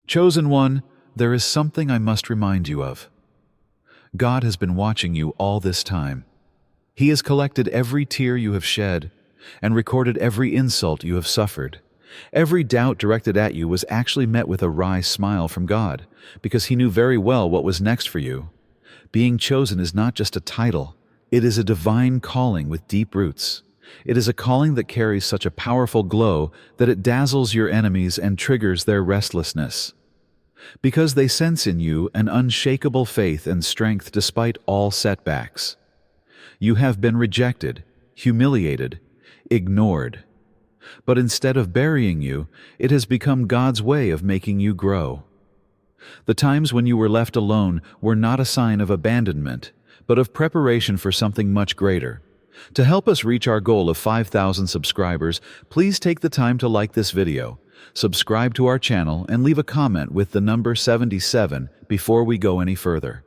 Chosen one, there is something I must remind you of. God has been watching you all this time. He has collected every tear you have shed and recorded every insult you have suffered. Every doubt directed at you was actually met with a wry smile from God, because He knew very well what was next for you. Being chosen is not just a title. It is a divine calling with deep roots. It is a calling that carries such a powerful glow that it dazzles your enemies and triggers their restlessness. Because they sense in you an unshakable faith and strength despite all setbacks. You have been rejected, humiliated, ignored. But instead of burying you, it has become God's way of making you grow. The times when you were left alone were not a sign of abandonment, but of preparation for something much greater. To help us reach our goal of 5,000 subscribers, please take the time to like this video, subscribe to our channel, and leave a comment with the number 77 before we go any further.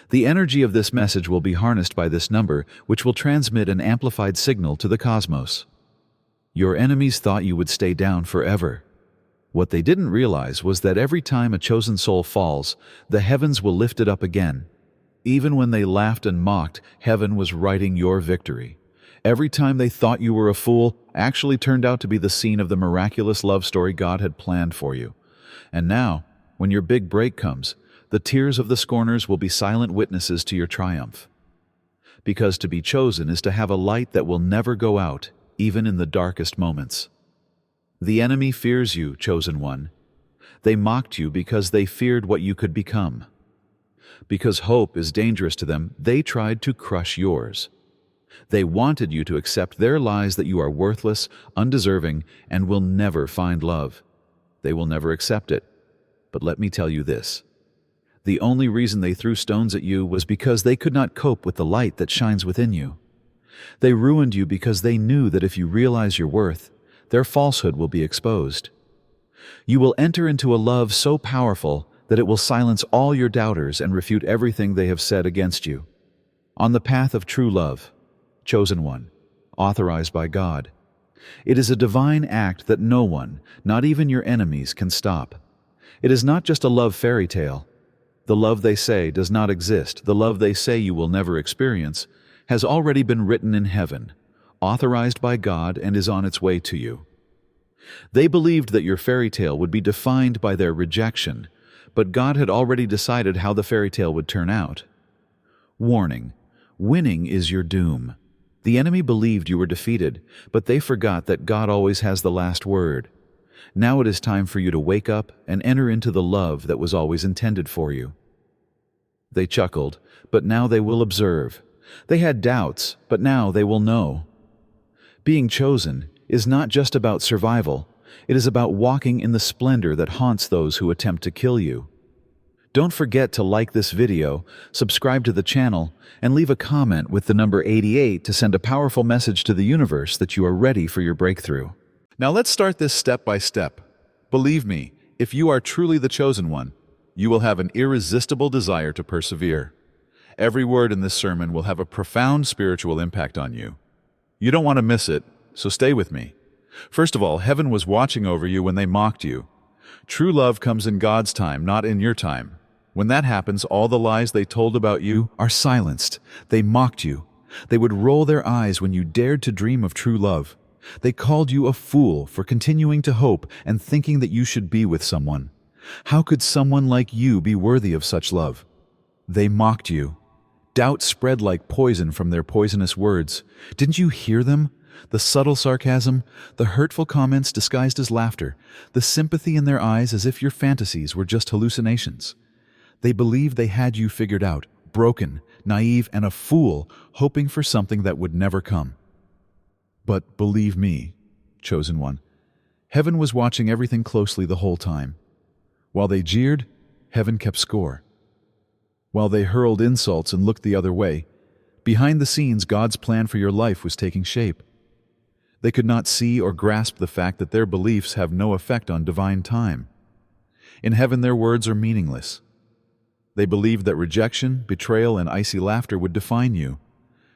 The energy of this message will be harnessed by this number, which will transmit an amplified signal to the cosmos. Your enemies thought you would stay down forever. What they didn't realize was that every time a chosen soul falls, the heavens will lift it up again. Even when they laughed and mocked, heaven was writing your victory. Every time they thought you were a fool, actually turned out to be the scene of the miraculous love story God had planned for you. And now, when your big break comes, the tears of the scorners will be silent witnesses to your triumph. Because to be chosen is to have a light that will never go out, even in the darkest moments. The enemy fears you, chosen one. They mocked you because they feared what you could become. Because hope is dangerous to them, they tried to crush yours. They wanted you to accept their lies that you are worthless, undeserving, and will never find love. They will never accept it. But let me tell you this. The only reason they threw stones at you was because they could not cope with the light that shines within you. They ruined you because they knew that if you realize your worth, their falsehood will be exposed. You will enter into a love so powerful that it will silence all your doubters and refute everything they have said against you. On the path of true love, chosen one, authorized by God. It is a divine act that no one, not even your enemies, can stop. It is not just a love fairy tale. The love they say does not exist, the love they say you will never experience, has already been written in heaven, authorized by God, and is on its way to you. They believed that your fairy tale would be defined by their rejection, but God had already decided how the fairy tale would turn out. Warning: winning is your doom. The enemy believed you were defeated, but they forgot that God always has the last word. Now it is time for you to wake up and enter into the love that was always intended for you. They chuckled, but now they will observe. They had doubts, but now they will know. Being chosen is not just about survival. It is about walking in the splendor that haunts those who attempt to kill you. Don't forget to like this video, subscribe to the channel, and leave a comment with the number 88 to send a powerful message to the universe that you are ready for your breakthrough. Now let's start this step by step. Believe me, if you are truly the chosen one, you will have an irresistible desire to persevere. Every word in this sermon will have a profound spiritual impact on you. You don't want to miss it, so stay with me. First of all, heaven was watching over you when they mocked you. True love comes in God's time, not in your time. When that happens, all the lies they told about you are silenced. They mocked you. They would roll their eyes when you dared to dream of true love. They called you a fool for continuing to hope and thinking that you should be with someone. How could someone like you be worthy of such love? They mocked you. Doubt spread like poison from their poisonous words. Didn't you hear them? The subtle sarcasm, the hurtful comments disguised as laughter, the sympathy in their eyes as if your fantasies were just hallucinations. They believed they had you figured out, broken, naive, and a fool, hoping for something that would never come. But believe me, chosen one, heaven was watching everything closely the whole time. While they jeered, heaven kept score. While they hurled insults and looked the other way, behind the scenes God's plan for your life was taking shape. They could not see or grasp the fact that their beliefs have no effect on divine time. In heaven their words are meaningless. They believed that rejection, betrayal, and icy laughter would define you,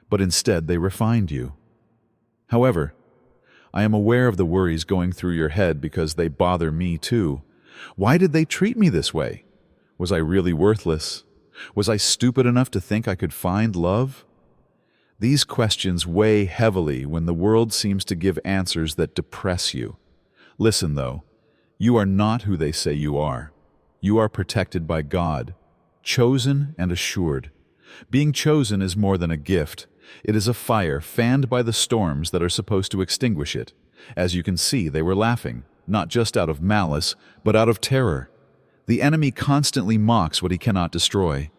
but instead they refined you. However, I am aware of the worries going through your head because they bother me too. Why did they treat me this way? Was I really worthless? Was I stupid enough to think I could find love? These questions weigh heavily when the world seems to give answers that depress you. Listen, though, you are not who they say you are. You are protected by God, chosen and assured. Being chosen is more than a gift. It is a fire fanned by the storms that are supposed to extinguish it. As you can see, they were laughing, not just out of malice, but out of terror. The enemy constantly mocks what he cannot destroy.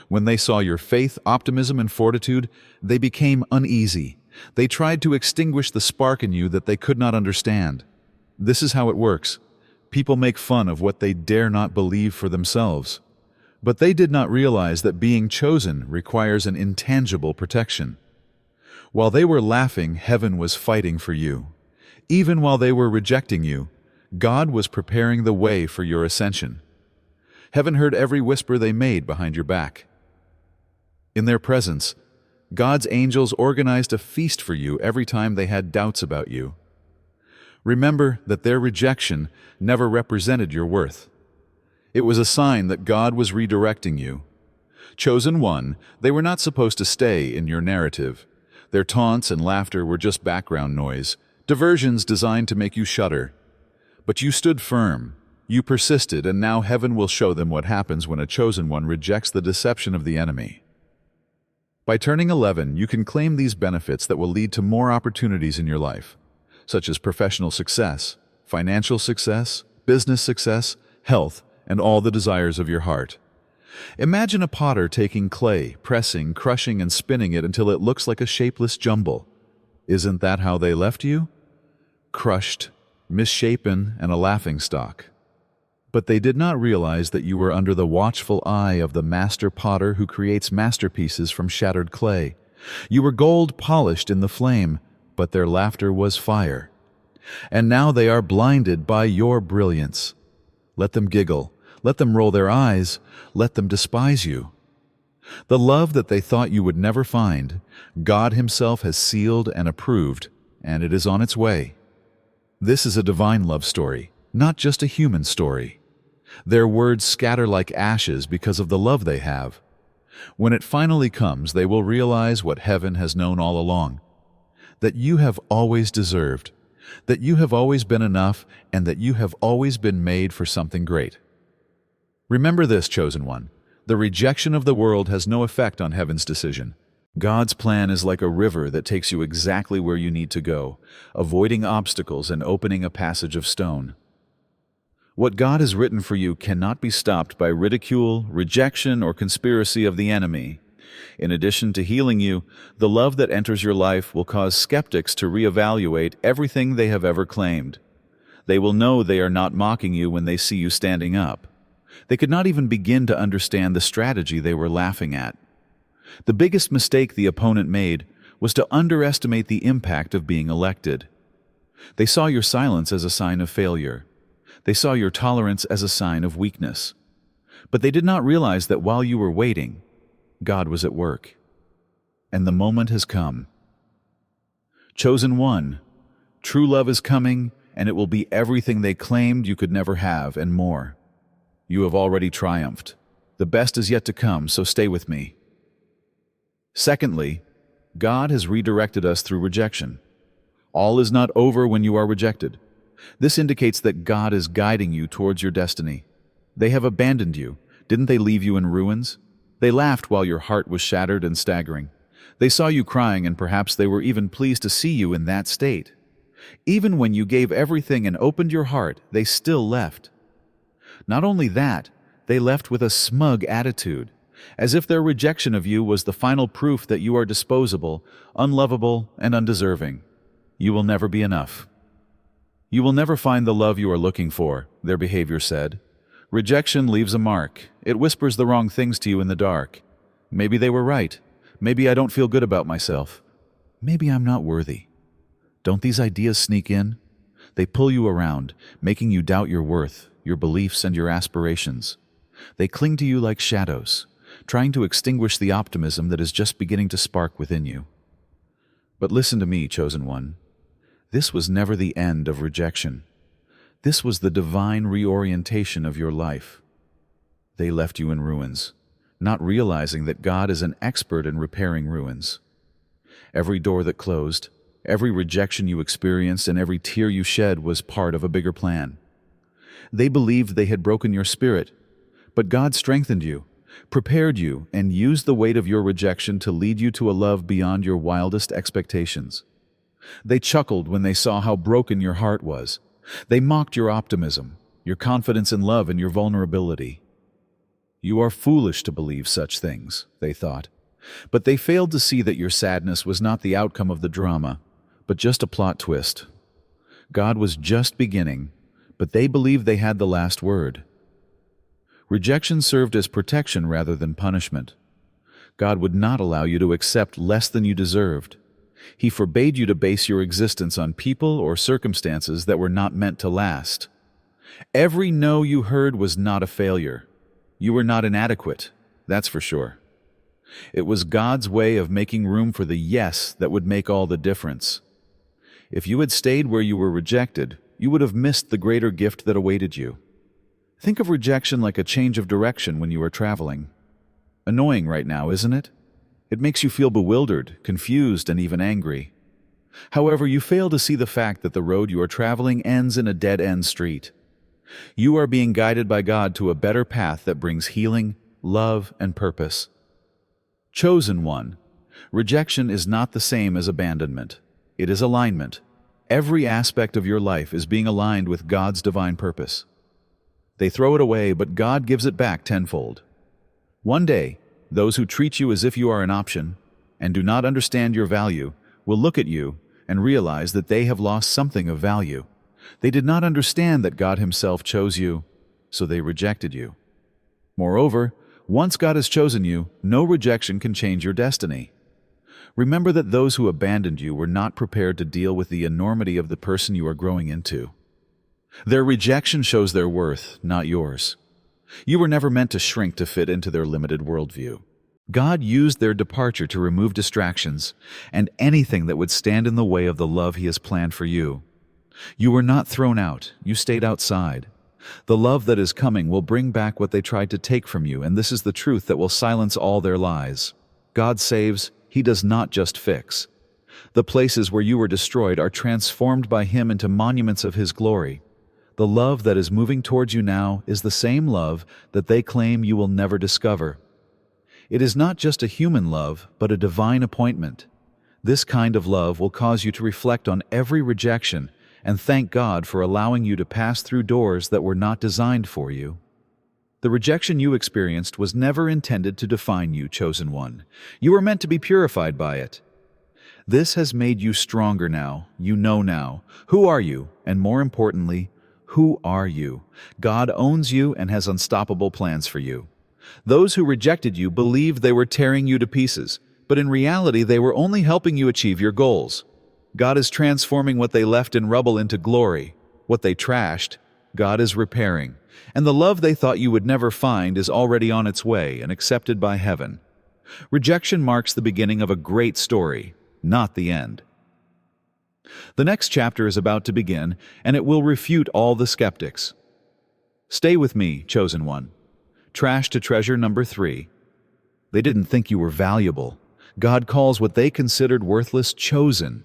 When they saw your faith, optimism, and fortitude, they became uneasy. They tried to extinguish the spark in you that they could not understand. This is how it works. People make fun of what they dare not believe for themselves. But they did not realize that being chosen requires an intangible protection. While they were laughing, heaven was fighting for you. Even while they were rejecting you, God was preparing the way for your ascension. Heaven heard every whisper they made behind your back. In their presence, God's angels organized a feast for you every time they had doubts about you. Remember that their rejection never represented your worth. It was a sign that God was redirecting you. Chosen one, they were not supposed to stay in your narrative. Their taunts and laughter were just background noise, diversions designed to make you shudder. But you stood firm. You persisted, and now heaven will show them what happens when a chosen one rejects the deception of the enemy. By turning 11, you can claim these benefits that will lead to more opportunities in your life, such as professional success, financial success, business success, health, and all the desires of your heart. Imagine a potter taking clay, pressing, crushing, and spinning it until it looks like a shapeless jumble. Isn't that how they left you? Crushed, misshapen, and a laughingstock. But they did not realize that you were under the watchful eye of the master potter who creates masterpieces from shattered clay. You were gold polished in the flame, but their laughter was fire. And now they are blinded by your brilliance. Let them giggle. Let them roll their eyes. Let them despise you. The love that they thought you would never find, God Himself has sealed and approved, and it is on its way. This is a divine love story, not just a human story. Their words scatter like ashes because of the love they have. When it finally comes, they will realize what heaven has known all along, that you have always deserved, that you have always been enough, and that you have always been made for something great. Remember this, chosen one. The rejection of the world has no effect on heaven's decision. God's plan is like a river that takes you exactly where you need to go, avoiding obstacles and opening a passage of stone. What God has written for you cannot be stopped by ridicule, rejection, or conspiracy of the enemy. In addition to healing you, the love that enters your life will cause skeptics to reevaluate everything they have ever claimed. They will know they are not mocking you when they see you standing up. They could not even begin to understand the strategy they were laughing at. The biggest mistake the opponent made was to underestimate the impact of being elected. They saw your silence as a sign of failure. They saw your tolerance as a sign of weakness. But they did not realize that while you were waiting, God was at work. And the moment has come. Chosen one, true love is coming, and it will be everything they claimed you could never have and more. You have already triumphed. The best is yet to come, so stay with me. Secondly, God has redirected us through rejection. All is not over when you are rejected. This indicates that God is guiding you towards your destiny. They have abandoned you. Didn't they leave you in ruins? They laughed while your heart was shattered and staggering. They saw you crying, and perhaps they were even pleased to see you in that state. Even when you gave everything and opened your heart, they still left. Not only that, they left with a smug attitude, as if their rejection of you was the final proof that you are disposable, unlovable, and undeserving. You will never be enough. You will never find the love you are looking for, their behavior said. Rejection leaves a mark. It whispers the wrong things to you in the dark. Maybe they were right. Maybe I don't feel good about myself. Maybe I'm not worthy. Don't these ideas sneak in? They pull you around, making you doubt your worth, your beliefs, and your aspirations. They cling to you like shadows, trying to extinguish the optimism that is just beginning to spark within you. But listen to me, chosen one. This was never the end of rejection. This was the divine reorientation of your life. They left you in ruins, not realizing that God is an expert in repairing ruins. Every door that closed, every rejection you experienced, and every tear you shed was part of a bigger plan. They believed they had broken your spirit, but God strengthened you, prepared you, and used the weight of your rejection to lead you to a love beyond your wildest expectations. They chuckled when they saw how broken your heart was. They mocked your optimism, your confidence in love, and your vulnerability. You are foolish to believe such things, they thought. But they failed to see that your sadness was not the outcome of the drama, but just a plot twist. God was just beginning, but they believed they had the last word. Rejection served as protection rather than punishment. God would not allow you to accept less than you deserved. He forbade you to base your existence on people or circumstances that were not meant to last. Every no you heard was not a failure. You were not inadequate, that's for sure. It was God's way of making room for the yes that would make all the difference. If you had stayed where you were rejected, you would have missed the greater gift that awaited you. Think of rejection like a change of direction when you are traveling. Annoying right now, isn't it? It makes you feel bewildered, confused, and even angry. However, you fail to see the fact that the road you are traveling ends in a dead-end street. You are being guided by God to a better path that brings healing, love, and purpose. Chosen one. Rejection is not the same as abandonment. It is alignment. Every aspect of your life is being aligned with God's divine purpose. They throw it away, but God gives it back tenfold. One day, those who treat you as if you are an option and do not understand your value will look at you and realize that they have lost something of value. They did not understand that God Himself chose you, so they rejected you. Moreover, once God has chosen you, no rejection can change your destiny. Remember that those who abandoned you were not prepared to deal with the enormity of the person you are growing into. Their rejection shows their worth, not yours. You were never meant to shrink to fit into their limited worldview. God used their departure to remove distractions and anything that would stand in the way of the love He has planned for you. You were not thrown out, you stayed outside. The love that is coming will bring back what they tried to take from you, and this is the truth that will silence all their lies. God saves, He does not just fix. The places where you were destroyed are transformed by Him into monuments of His glory. The love that is moving towards you now is the same love that they claim you will never discover. It is not just a human love, but a divine appointment. This kind of love will cause you to reflect on every rejection and thank God for allowing you to pass through doors that were not designed for you. The rejection you experienced was never intended to define you, chosen one. You were meant to be purified by it. This has made you stronger now. You know now. Who are you? And more importantly, who are you? God owns you and has unstoppable plans for you. Those who rejected you believed they were tearing you to pieces, but in reality they were only helping you achieve your goals. God is transforming what they left in rubble into glory. What they trashed, God is repairing. And the love they thought you would never find is already on its way and accepted by heaven. Rejection marks the beginning of a great story, not the end. The next chapter is about to begin, and it will refute all the skeptics. Stay with me, chosen one. Trash to treasure number 3. They didn't think you were valuable. God calls what they considered worthless chosen.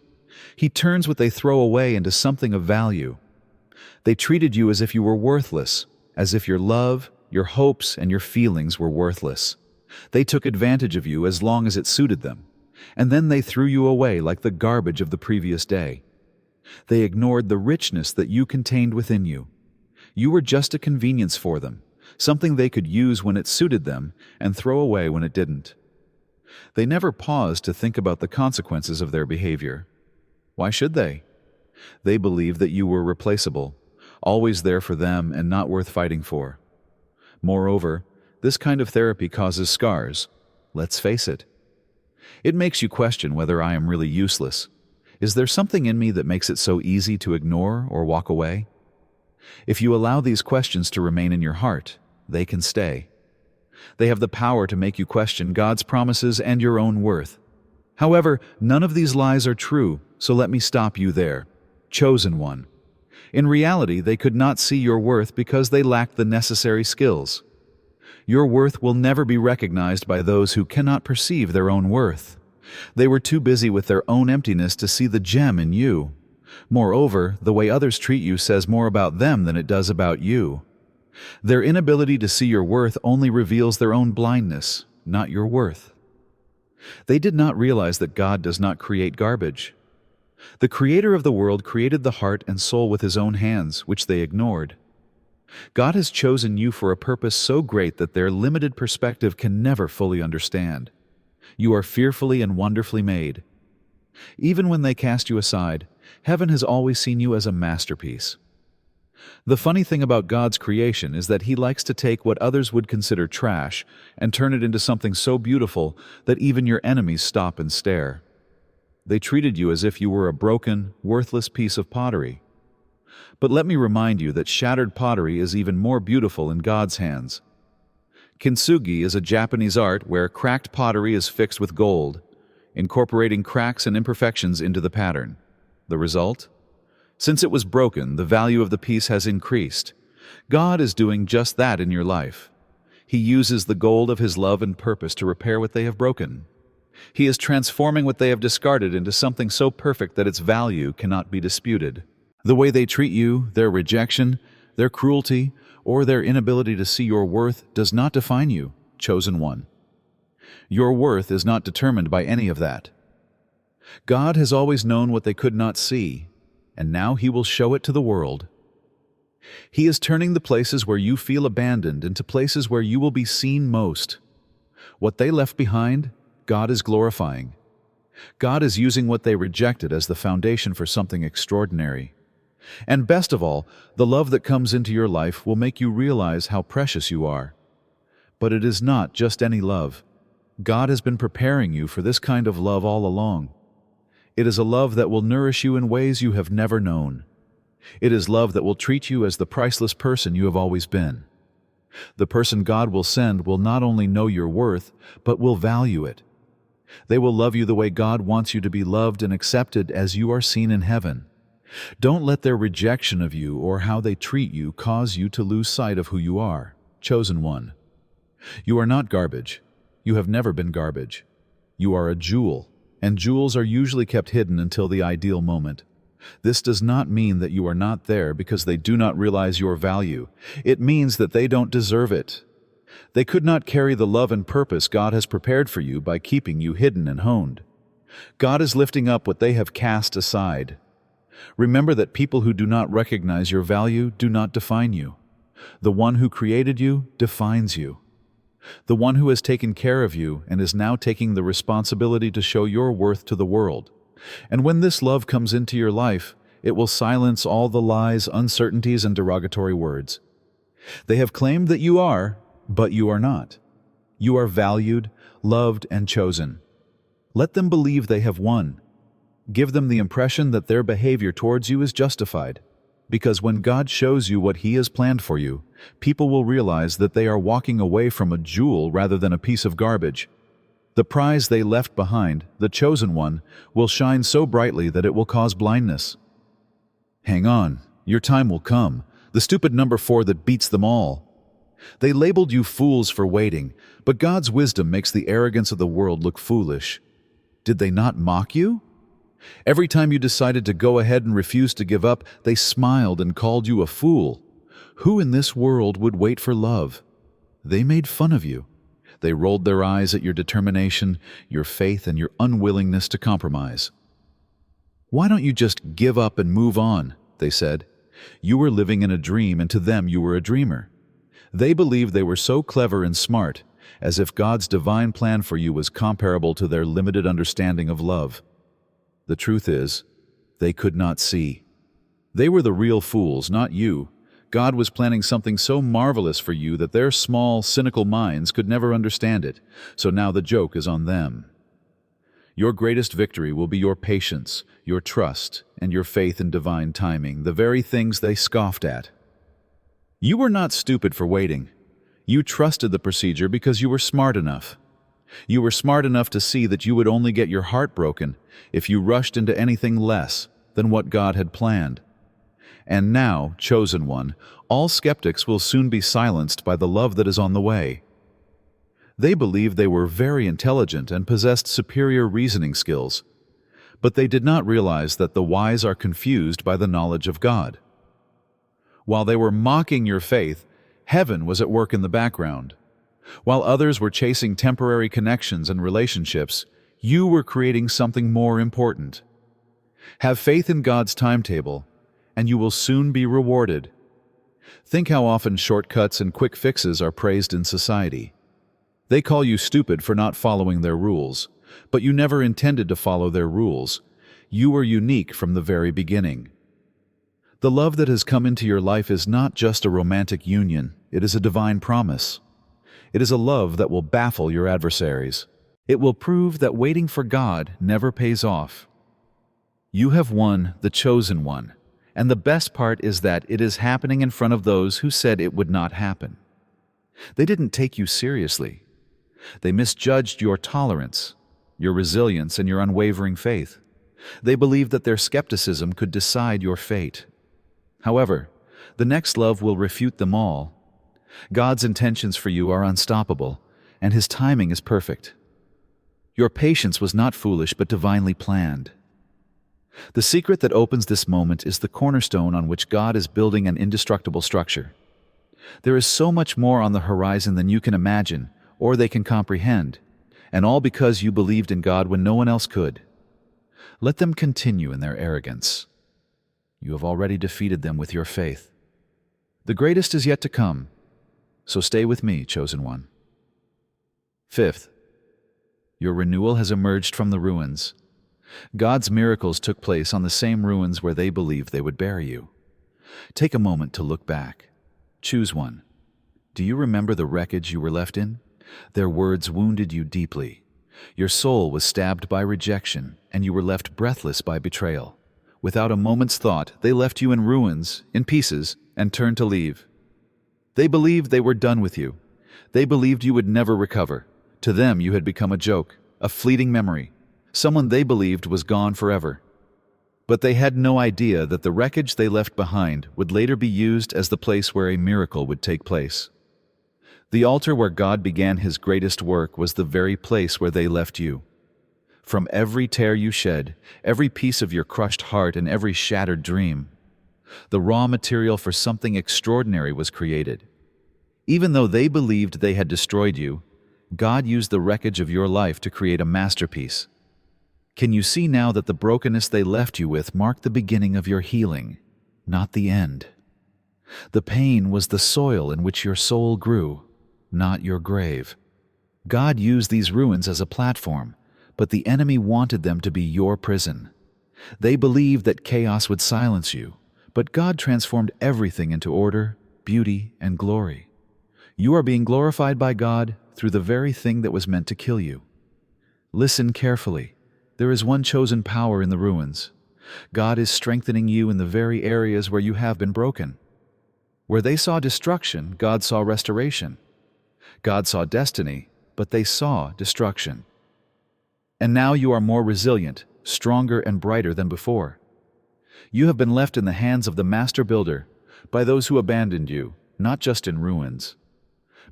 He turns what they throw away into something of value. They treated you as if you were worthless, as if your love, your hopes, and your feelings were worthless. They took advantage of you as long as it suited them, and then they threw you away like the garbage of the previous day. They ignored the richness that you contained within you. You were just a convenience for them, something they could use when it suited them and throw away when it didn't. They never paused to think about the consequences of their behavior. Why should they? They believed that you were replaceable, always there for them and not worth fighting for. Moreover, this kind of therapy causes scars. Let's face it. It makes you question whether I am really useless. Is there something in me that makes it so easy to ignore or walk away? If you allow these questions to remain in your heart, they can stay. They have the power to make you question God's promises and your own worth. However, none of these lies are true, so let me stop you there. Chosen one. In reality, they could not see your worth because they lacked the necessary skills. Your worth will never be recognized by those who cannot perceive their own worth. They were too busy with their own emptiness to see the gem in you. Moreover, the way others treat you says more about them than it does about you. Their inability to see your worth only reveals their own blindness, not your worth. They did not realize that God does not create garbage. The Creator of the world created the heart and soul with His own hands, which they ignored. God has chosen you for a purpose so great that their limited perspective can never fully understand. You are fearfully and wonderfully made. Even when they cast you aside, heaven has always seen you as a masterpiece. The funny thing about God's creation is that He likes to take what others would consider trash and turn it into something so beautiful that even your enemies stop and stare. They treated you as if you were a broken, worthless piece of pottery. But let me remind you that shattered pottery is even more beautiful in God's hands. Kintsugi is a Japanese art where cracked pottery is fixed with gold, incorporating cracks and imperfections into the pattern. The result? Since it was broken, the value of the piece has increased. God is doing just that in your life. He uses the gold of His love and purpose to repair what they have broken. He is transforming what they have discarded into something so perfect that its value cannot be disputed. The way they treat you, their rejection, their cruelty, or their inability to see your worth does not define you, chosen one. Your worth is not determined by any of that. God has always known what they could not see, and now He will show it to the world. He is turning the places where you feel abandoned into places where you will be seen most. What they left behind, God is glorifying. God is using what they rejected as the foundation for something extraordinary. And best of all, the love that comes into your life will make you realize how precious you are. But it is not just any love. God has been preparing you for this kind of love all along. It is a love that will nourish you in ways you have never known. It is love that will treat you as the priceless person you have always been. The person God will send will not only know your worth, but will value it. They will love you the way God wants you to be loved and accepted as you are seen in heaven. Don't let their rejection of you or how they treat you cause you to lose sight of who you are, chosen one. You are not garbage. You have never been garbage. You are a jewel, and jewels are usually kept hidden until the ideal moment. This does not mean that you are not there because they do not realize your value. It means that they don't deserve it. They could not carry the love and purpose God has prepared for you by keeping you hidden and honed. God is lifting up what they have cast aside. Remember that people who do not recognize your value do not define you. The one who created you defines you. The one who has taken care of you and is now taking the responsibility to show your worth to the world. And when this love comes into your life, it will silence all the lies, uncertainties, and derogatory words. They have claimed that you are, but you are not. You are valued, loved, and chosen. Let them believe they have won. Give them the impression that their behavior towards you is justified. Because when God shows you what He has planned for you, people will realize that they are walking away from a jewel rather than a piece of garbage. The prize they left behind, the chosen one, will shine so brightly that it will cause blindness. Hang on, your time will come, the stupid number 4 that beats them all. They labeled you fools for waiting, but God's wisdom makes the arrogance of the world look foolish. Did they not mock you? Every time you decided to go ahead and refuse to give up, they smiled and called you a fool. Who in this world would wait for love? They made fun of you. They rolled their eyes at your determination, your faith, and your unwillingness to compromise. Why don't you just give up and move on? They said. You were living in a dream, and to them you were a dreamer. They believed they were so clever and smart, as if God's divine plan for you was comparable to their limited understanding of love. The truth is, they could not see. They were the real fools, not you. God was planning something so marvelous for you that their small, cynical minds could never understand it, so now the joke is on them. Your greatest victory will be your patience, your trust, and your faith in divine timing, the very things they scoffed at. You were not stupid for waiting. You trusted the procedure because you were smart enough. You were smart enough to see that you would only get your heart broken if you rushed into anything less than what God had planned. And now, chosen one, all skeptics will soon be silenced by the love that is on the way. They believed they were very intelligent and possessed superior reasoning skills, but they did not realize that the wise are confused by the knowledge of God. While they were mocking your faith, heaven was at work in the background. While others were chasing temporary connections and relationships, you were creating something more important. Have faith in God's timetable, and you will soon be rewarded. Think how often shortcuts and quick fixes are praised in society. They call you stupid for not following their rules, but you never intended to follow their rules. You were unique from the very beginning. The love that has come into your life is not just a romantic union, it is a divine promise. It is a love that will baffle your adversaries. It will prove that waiting for God never pays off. You have won the chosen one, and the best part is that it is happening in front of those who said it would not happen. They didn't take you seriously. They misjudged your tolerance, your resilience, and your unwavering faith. They believed that their skepticism could decide your fate. However, the next love will refute them all. God's intentions for you are unstoppable, and His timing is perfect. Your patience was not foolish but divinely planned. The secret that opens this moment is the cornerstone on which God is building an indestructible structure. There is so much more on the horizon than you can imagine or they can comprehend, and all because you believed in God when no one else could. Let them continue in their arrogance. You have already defeated them with your faith. The greatest is yet to come, so stay with me, chosen one. Fifth, your renewal has emerged from the ruins. God's miracles took place on the same ruins where they believed they would bury you. Take a moment to look back. Choose one. Do you remember the wreckage you were left in? Their words wounded you deeply. Your soul was stabbed by rejection, and you were left breathless by betrayal. Without a moment's thought, they left you in ruins, in pieces, and turned to leave. They believed they were done with you. They believed you would never recover. To them, you had become a joke, a fleeting memory, someone they believed was gone forever. But they had no idea that the wreckage they left behind would later be used as the place where a miracle would take place. The altar where God began His greatest work was the very place where they left you. From every tear you shed, every piece of your crushed heart, and every shattered dream, the raw material for something extraordinary was created. Even though they believed they had destroyed you, God used the wreckage of your life to create a masterpiece. Can you see now that the brokenness they left you with marked the beginning of your healing, not the end? The pain was the soil in which your soul grew, not your grave. God used these ruins as a platform, but the enemy wanted them to be your prison. They believed that chaos would silence you, but God transformed everything into order, beauty, and glory. You are being glorified by God through the very thing that was meant to kill you. Listen carefully. There is one chosen power in the ruins. God is strengthening you in the very areas where you have been broken. Where they saw destruction, God saw restoration. God saw destiny, but they saw destruction. And now you are more resilient, stronger, and brighter than before. You have been left in the hands of the master builder, by those who abandoned you, not just in ruins.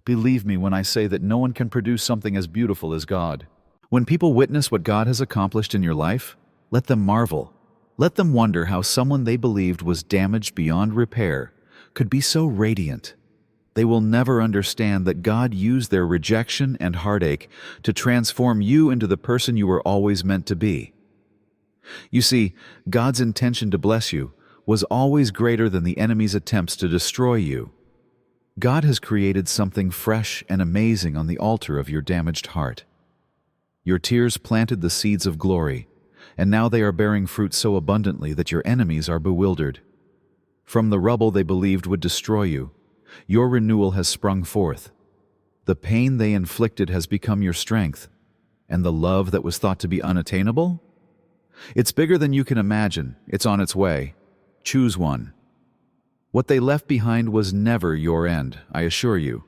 Believe me when I say that no one can produce something as beautiful as God. When people witness what God has accomplished in your life, let them marvel. Let them wonder how someone they believed was damaged beyond repair could be so radiant. They will never understand that God used their rejection and heartache to transform you into the person you were always meant to be. You see, God's intention to bless you was always greater than the enemy's attempts to destroy you. God has created something fresh and amazing on the altar of your damaged heart. Your tears planted the seeds of glory, and now they are bearing fruit so abundantly that your enemies are bewildered. From the rubble they believed would destroy you, your renewal has sprung forth. The pain they inflicted has become your strength, and the love that was thought to be unattainable? It's bigger than you can imagine. It's on its way. Choose one. What they left behind was never your end, I assure you.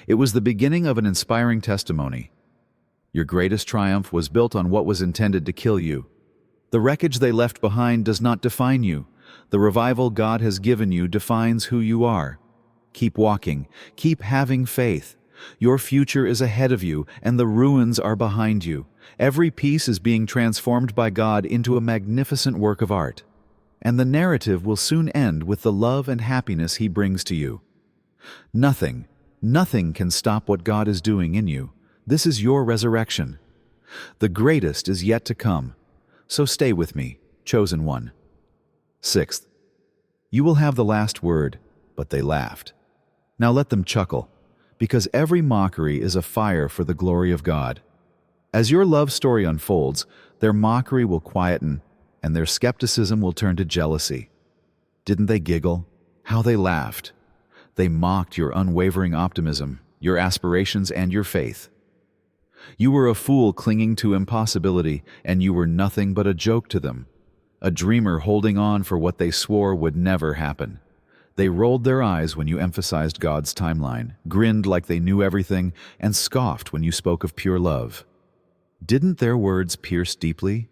It was the beginning of an inspiring testimony. Your greatest triumph was built on what was intended to kill you. The wreckage they left behind does not define you, The revival God has given you defines who you are. Keep walking. Keep having faith. Your future is ahead of you, and the ruins are behind you. Every piece is being transformed by God into a magnificent work of art. And the narrative will soon end with the love and happiness He brings to you. Nothing can stop what God is doing in you. This is your resurrection. The greatest is yet to come. So stay with me, chosen one. Sixth, you will have the last word, but they laughed. Now let them chuckle, because every mockery is a fire for the glory of God. As your love story unfolds, their mockery will quieten, and their skepticism will turn to jealousy. Didn't they giggle? How they laughed! They mocked your unwavering optimism, your aspirations, and your faith. You were a fool clinging to impossibility, and you were nothing but a joke to them, a dreamer holding on for what they swore would never happen. They rolled their eyes when you emphasized God's timeline, grinned like they knew everything, and scoffed when you spoke of pure love. Didn't their words pierce deeply?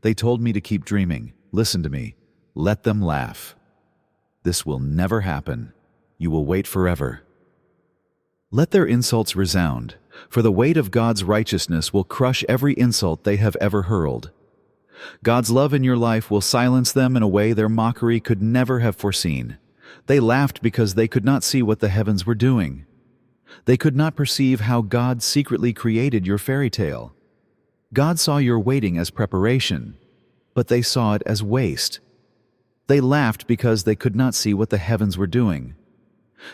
They told me to keep dreaming. Listen to me. Let them laugh. This will never happen. You will wait forever. Let their insults resound, for the weight of God's righteousness will crush every insult they have ever hurled. God's love in your life will silence them in a way their mockery could never have foreseen. They laughed because they could not see what the heavens were doing. They could not perceive how God secretly created your fairy tale. God saw your waiting as preparation, but they saw it as waste. They laughed because they could not see what the heavens were doing.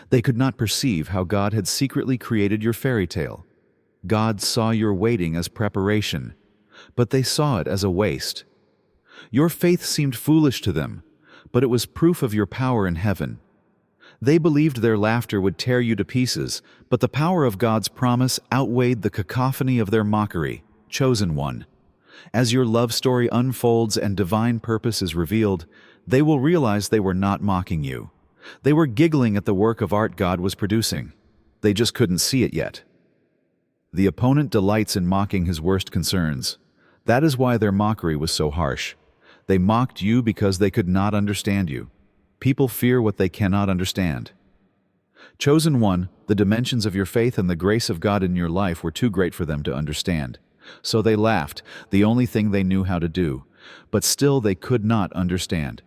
They could not perceive how God had secretly created your fairy tale. God saw your waiting as preparation, but they saw it as a waste. Your faith seemed foolish to them, but it was proof of your power in heaven. They believed their laughter would tear you to pieces, but the power of God's promise outweighed the cacophony of their mockery. Chosen one. As your love story unfolds and divine purpose is revealed, they will realize they were not mocking you. They were giggling at the work of art God was producing. They just couldn't see it yet. The opponent delights in mocking his worst concerns. That is why their mockery was so harsh. They mocked you because they could not understand you. People fear what they cannot understand. Chosen one, the dimensions of your faith and the grace of God in your life were too great for them to understand. So they laughed, the only thing they knew how to do, but still they could not understand.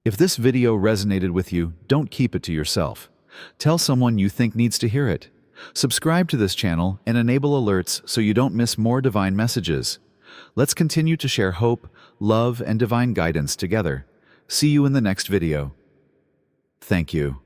If this video resonated with you, don't keep it to yourself. Tell someone you think needs to hear it. Subscribe to this channel and enable alerts so you don't miss more divine messages. Let's continue to share hope, love, and divine guidance together. See you in the next video. Thank you.